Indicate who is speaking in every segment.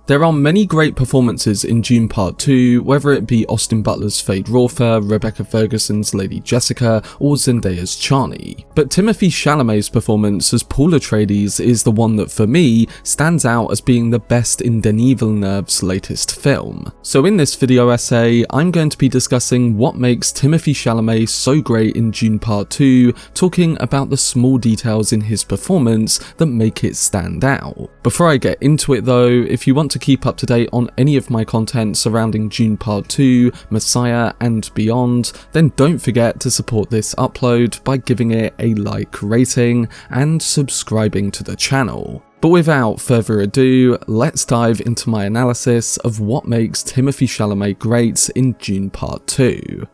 Speaker 1: There are many great performances in Dune Part 2, whether it be Austin Butler's Fade Rotha, Rebecca Ferguson's Lady Jessica, or Zendaya's Chani. But Timothée Chalamet's performance as Paul Atreides is the one that for me stands out as being the best in Denis Villeneuve's latest film. So in this video essay, I'm going to be discussing what makes Timothée Chalamet so great in Dune Part 2, talking about the small details in his performance that make it stand out. Before I get into it though, if you want to keep up to date on any of my content surrounding Dune Part 2, Messiah and beyond, then don't forget to support this upload by giving it a like rating and subscribing to the channel. But without further ado, let's dive into my analysis of what makes Timothée Chalamet great in Dune Part 2.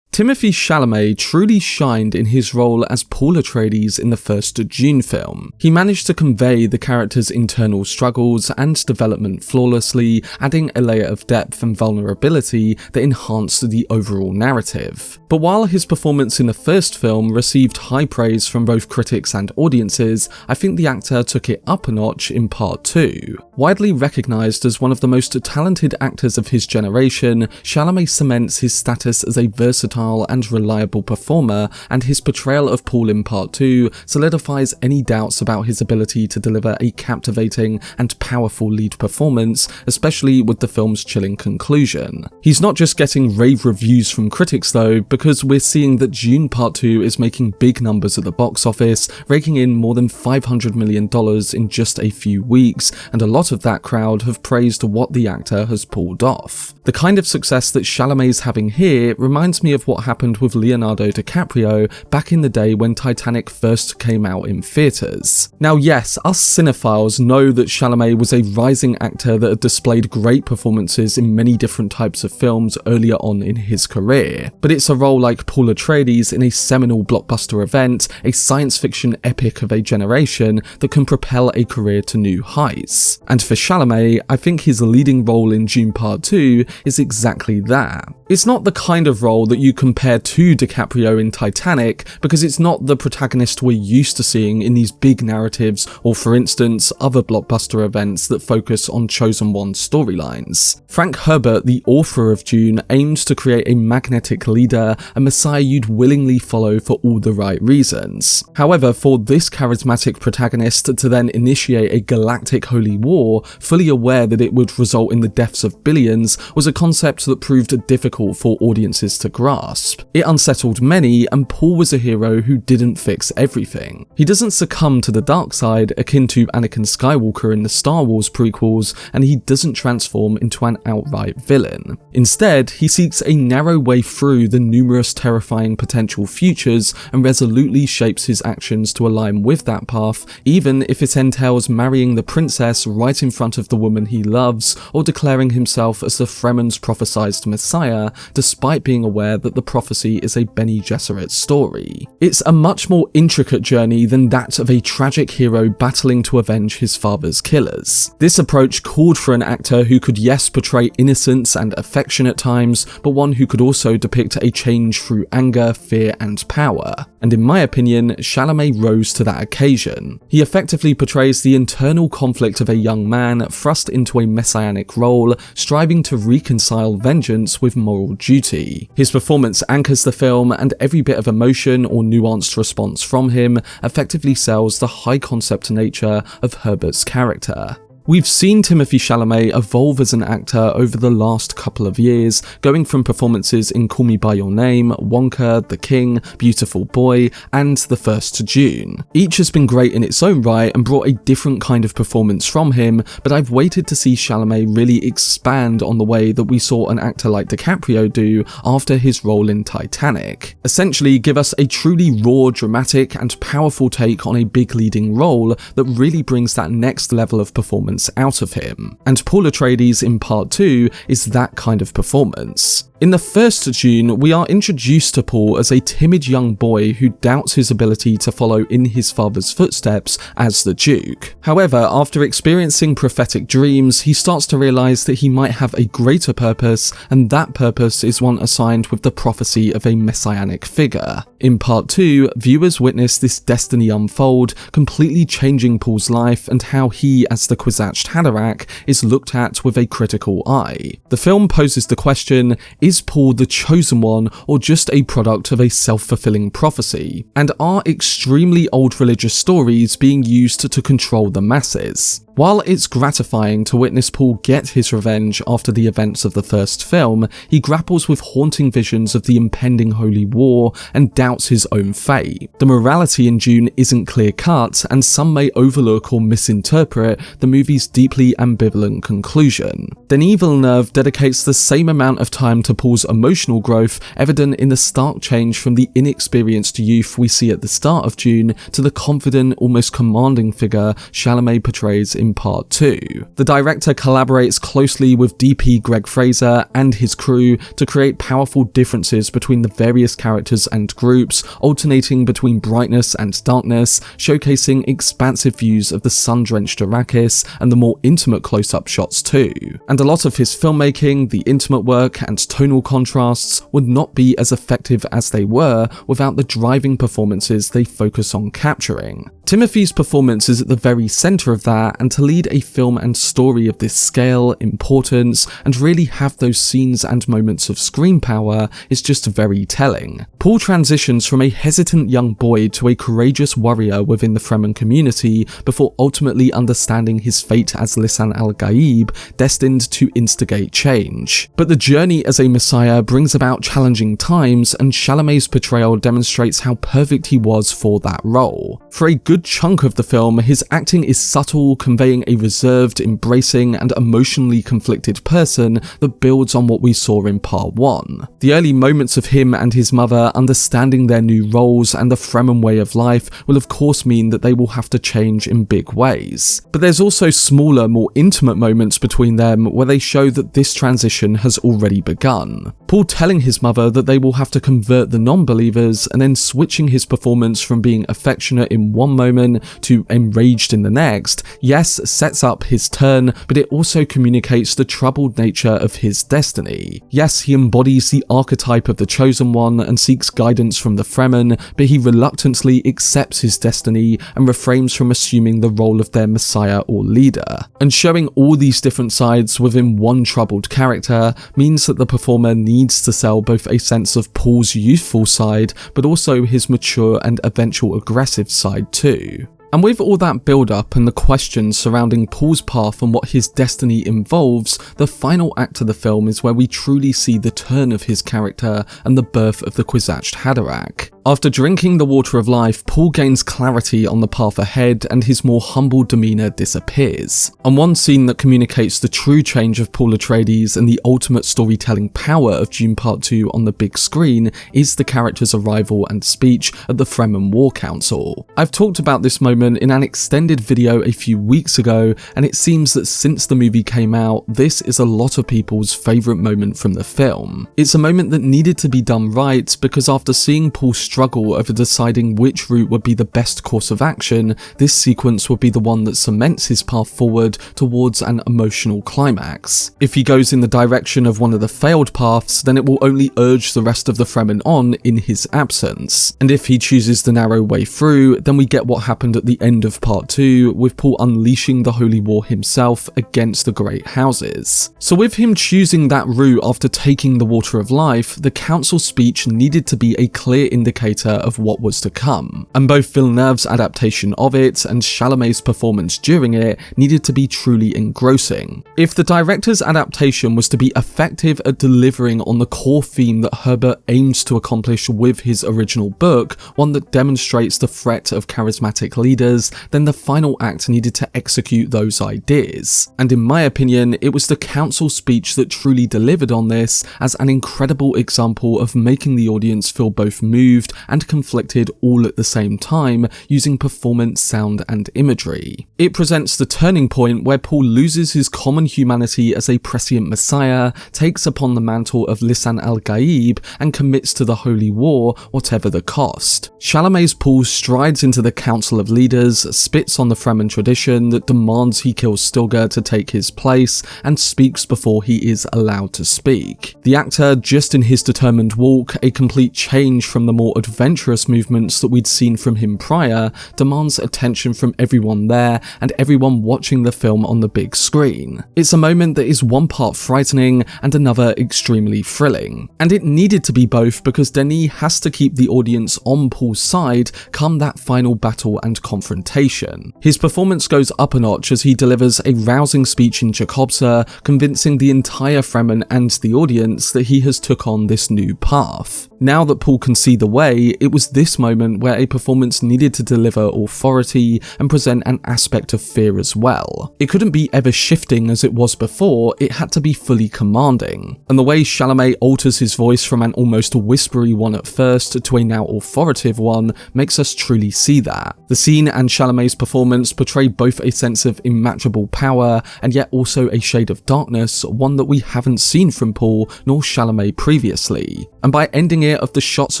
Speaker 1: Timothée Chalamet truly shined in his role as Paul Atreides in the first Dune film. He managed to convey the character's internal struggles and development flawlessly, adding a layer of depth and vulnerability that enhanced the overall narrative. But while his performance in the first film received high praise from both critics and audiences, I think the actor took it up a notch in Part 2. Widely recognised as one of the most talented actors of his generation, Chalamet cements his status as a versatile and reliable performer, and his portrayal of Paul in Part 2 solidifies any doubts about his ability to deliver a captivating and powerful lead performance, especially with the film's chilling conclusion. He's not just getting rave reviews from critics though, because we're seeing that Dune Part 2 is making big numbers at the box office, raking in more than $500 million in just a few weeks, and a lot of that crowd have praised what the actor has pulled off. The kind of success that Chalamet's having here reminds me of what happened with Leonardo DiCaprio back in the day when Titanic first came out in theatres. Now yes, us cinephiles know that Chalamet was a rising actor that had displayed great performances in many different types of films earlier on in his career, but it's a role like Paul Atreides in a seminal blockbuster event, a science fiction epic of a generation that can propel a career to new heights. And for Chalamet, I think his leading role in Dune Part 2 is exactly that. It's not the kind of role that you compare to DiCaprio in Titanic, because it's not the protagonist we're used to seeing in these big narratives or, for instance, other blockbuster events that focus on chosen one storylines. Frank Herbert, the author of Dune, aimed to create a magnetic leader, a messiah you'd willingly follow for all the right reasons. However, for this charismatic protagonist to then initiate a galactic holy war, fully aware that it would result in the deaths of billions, was a concept that proved difficult for audiences to grasp. It unsettled many, and Paul was a hero who didn't fix everything. He doesn't succumb to the dark side akin to Anakin Skywalker in the Star Wars prequels, and he doesn't transform into an outright villain. Instead, he seeks a narrow way through the numerous terrifying potential futures and resolutely shapes his actions to align with that path, even if it entails marrying the princess right in front of the woman he loves, or declaring himself as the Fremen's prophesied Messiah, despite being aware that the prophecy is a Bene Gesserit story. It's a much more intricate journey than that of a tragic hero battling to avenge his father's killers. This approach called for an actor who could yes portray innocence and affection at times, but one who could also depict a change through anger, fear and power. And in my opinion, Chalamet rose to that occasion. He effectively portrays the internal conflict of a young man thrust into a messianic role, striving to reconcile vengeance with moral duty. His performance anchors the film, and every bit of emotion or nuanced response from him effectively sells the high concept nature of Herbert's character. We've seen Timothée Chalamet evolve as an actor over the last couple of years, going from performances in Call Me By Your Name, Wonka, The King, Beautiful Boy, and the first Dune. Each has been great in its own right and brought a different kind of performance from him, but I've waited to see Chalamet really expand on the way that we saw an actor like DiCaprio do after his role in Titanic. Essentially give us a truly raw, dramatic, and powerful take on a big leading role that really brings that next level of performance performance out of him. And Paul Atreides in Part 2 is that kind of performance. In the first Dune, we are introduced to Paul as a timid young boy who doubts his ability to follow in his father's footsteps as the Duke. However, after experiencing prophetic dreams, he starts to realise that he might have a greater purpose, and that purpose is one assigned with the prophecy of a messianic figure. In Part 2, viewers witness this destiny unfold, completely changing Paul's life and how he, as the Kwisatz Haderach, is looked at with a critical eye. The film poses the question, is Paul the chosen one or just a product of a self-fulfilling prophecy? And are extremely old religious stories being used to control the masses? While it's gratifying to witness Paul get his revenge after the events of the first film, he grapples with haunting visions of the impending holy war and doubts his own fate. The morality in Dune isn't clear-cut, and some may overlook or misinterpret the movie's deeply ambivalent conclusion. Denis Villeneuve dedicates the same amount of time to Paul's emotional growth, evident in the stark change from the inexperienced youth we see at the start of Dune to the confident, almost commanding figure Chalamet portrays in Part 2. The director collaborates closely with DP Greg Fraser and his crew to create powerful differences between the various characters and groups, alternating between brightness and darkness, showcasing expansive views of the sun-drenched Arrakis and the more intimate close-up shots too. And a lot of his filmmaking, the intimate work and tonal contrasts would not be as effective as they were without the driving performances they focus on capturing. Timothy's performance is at the very centre of that, and to lead a film and story of this scale, importance, and really have those scenes and moments of screen power is just very telling. Paul transitions from a hesitant young boy to a courageous warrior within the Fremen community before ultimately understanding his fate as Lisan al-Gaib, destined to instigate change. But the journey as a messiah brings about challenging times, and Chalamet's portrayal demonstrates how perfect he was for that role. For a good chunk of the film, his acting is subtle, conveying a reserved, embracing, and emotionally conflicted person that builds on what we saw in Part 1. The early moments of him and his mother understanding their new roles and the Fremen way of life will of course mean that they will have to change in big ways. But there's also smaller, more intimate moments between them where they show that this transition has already begun. Paul telling his mother that they will have to convert the non-believers, and then switching his performance from being affectionate in one moment to enraged in the next, yes, sets up his turn, but it also communicates the troubled nature of his destiny. Yes, he embodies the archetype of the chosen one and seeks guidance from the Fremen, but he reluctantly accepts his destiny and refrains from assuming the role of their messiah or leader. And showing all these different sides within one troubled character means that the performer needs to sell both a sense of Paul's youthful side, but also his mature and eventual aggressive side too. And with all that build-up and the questions surrounding Paul's path and what his destiny involves, the final act of the film is where we truly see the turn of his character and the birth of the Kwisatz Haderach. After drinking the water of life, Paul gains clarity on the path ahead and his more humble demeanour disappears. And one scene that communicates the true change of Paul Atreides and the ultimate storytelling power of Dune Part 2 on the big screen is the character's arrival and speech at the Fremen War Council. I've talked about this moment in an extended video a few weeks ago, and it seems that since the movie came out, this is a lot of people's favourite moment from the film. It's a moment that needed to be done right, because after seeing Paul struggle over deciding which route would be the best course of action, this sequence would be the one that cements his path forward towards an emotional climax. If he goes in the direction of one of the failed paths, then it will only urge the rest of the Fremen on in his absence. And if he chooses the narrow way through, then we get what happened at the end of Part 2, with Paul unleashing the Holy War himself against the Great Houses. So with him choosing that route after taking the Water of Life, the council speech needed to be a clear indicator of what was to come, and both Villeneuve's adaptation of it and Chalamet's performance during it needed to be truly engrossing. If the director's adaptation was to be effective at delivering on the core theme that Herbert aims to accomplish with his original book, one that demonstrates the threat of charismatic leaders, then the final act needed to execute those ideas. And in my opinion, it was the council speech that truly delivered on this as an incredible example of making the audience feel both moved and conflicted all at the same time using performance, sound and imagery. It presents the turning point where Paul loses his common humanity as a prescient messiah, takes upon the mantle of Lisan al-Gaib and commits to the holy war, whatever the cost. Chalamet's Paul strides into the council of leaders, spits on the Fremen tradition that demands he kills Stilgar to take his place, and speaks before he is allowed to speak. The actor, just in his determined walk, a complete change from the more adventurous movements that we'd seen from him prior, demands attention from everyone there and everyone watching the film on the big screen. It's a moment that is one part frightening and another extremely thrilling. And it needed to be both because Denis has to keep the audience on Paul's side come that final battle and confrontation. His performance goes up a notch as he delivers a rousing speech in Jacobsa, convincing the entire Fremen and the audience that he has took on this new path. Now that Paul can see the way, it was this moment where a performance needed to deliver authority and present an aspect of fear as well. It couldn't be ever shifting as it was before, it had to be fully commanding. And the way Chalamet alters his voice from an almost whispery one at first to a now authoritative one makes us truly see that. The scene and Chalamet's performance portray both a sense of immatchable power and yet also a shade of darkness, one that we haven't seen from Paul nor Chalamet previously. And by ending it of the shots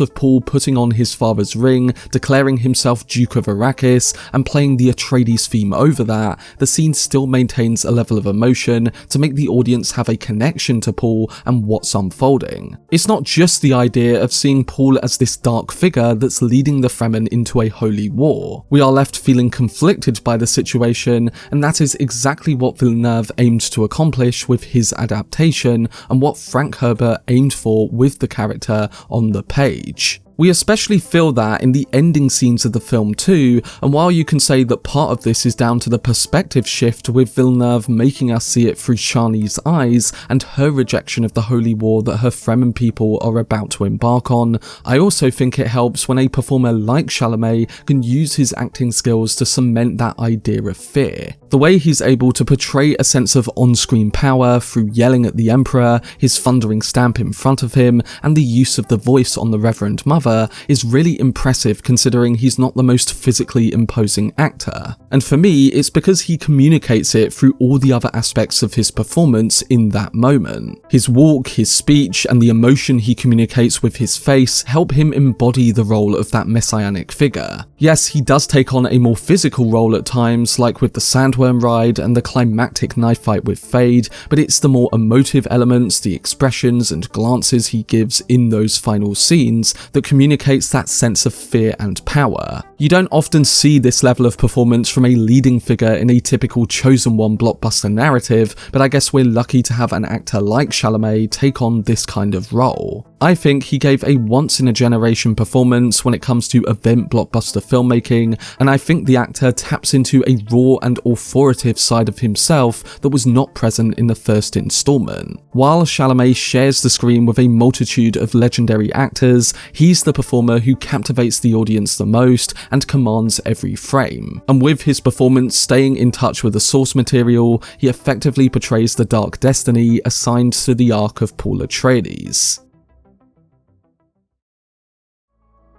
Speaker 1: of Paul putting on his father's ring, declaring himself Duke of Arrakis, and playing the Atreides theme over that, the scene still maintains a level of emotion to make the audience have a connection to Paul and what's unfolding. It's not just the idea of seeing Paul as this dark figure that's leading the Fremen into a holy war. We are left feeling conflicted by the situation, and that is exactly what Villeneuve aimed to accomplish with his adaptation and what Frank Herbert aimed for with the character on the page. We especially feel that in the ending scenes of the film too, and while you can say that part of this is down to the perspective shift with Villeneuve making us see it through Shani's eyes and her rejection of the holy war that her Fremen people are about to embark on, I also think it helps when a performer like Chalamet can use his acting skills to cement that idea of fear. The way he's able to portray a sense of on-screen power through yelling at the Emperor, his thundering stamp in front of him, and the use of the voice on the Reverend Mother is really impressive considering he's not the most physically imposing actor. And for me, it's because he communicates it through all the other aspects of his performance in that moment. His walk, his speech, and the emotion he communicates with his face help him embody the role of that messianic figure. Yes, he does take on a more physical role at times, like with the Sandworm ride and the climactic knife fight with Fade, but it's the more emotive elements, the expressions and glances he gives in those final scenes that communicates that sense of fear and power. You don't often see this level of performance from a leading figure in a typical Chosen One blockbuster narrative, but I guess we're lucky to have an actor like Chalamet take on this kind of role. I think he gave a once-in-a-generation performance when it comes to event blockbuster filmmaking, and I think the actor taps into a raw and authoritative side of himself that was not present in the first installment. While Chalamet shares the screen with a multitude of legendary actors, he's the performer who captivates the audience the most and commands every frame. And with his performance staying in touch with the source material, he effectively portrays the dark destiny assigned to the arc of Paul Atreides.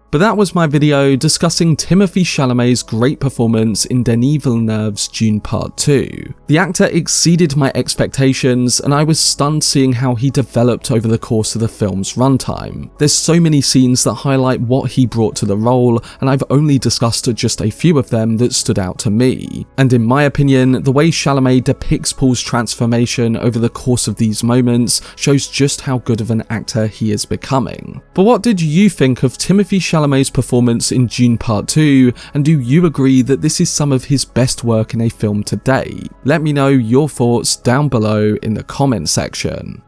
Speaker 1: But that was my video discussing Timothée Chalamet's great performance in Denis Villeneuve's Dune Part 2. The actor exceeded my expectations, and I was stunned seeing how he developed over the course of the film's runtime. There's so many scenes that highlight what he brought to the role, and I've only discussed just a few of them that stood out to me. And in my opinion, the way Chalamet depicts Paul's transformation over the course of these moments shows just how good of an actor he is becoming. But what did you think of Timothée Chalamet's performance in Dune Part 2, and do you agree that this is some of his best work in a film to date? Let me know your thoughts down below in the comment section.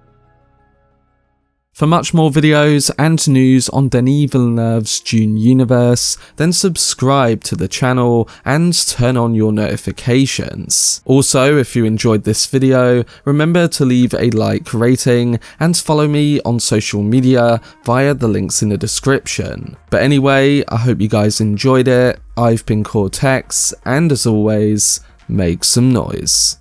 Speaker 1: For much more videos and news on Denis Villeneuve's Dune universe, then subscribe to the channel and turn on your notifications. Also, if you enjoyed this video, remember to leave a like rating and follow me on social media via the links in the description. But anyway, I hope you guys enjoyed it. I've been Cortex, and as always, make some noise.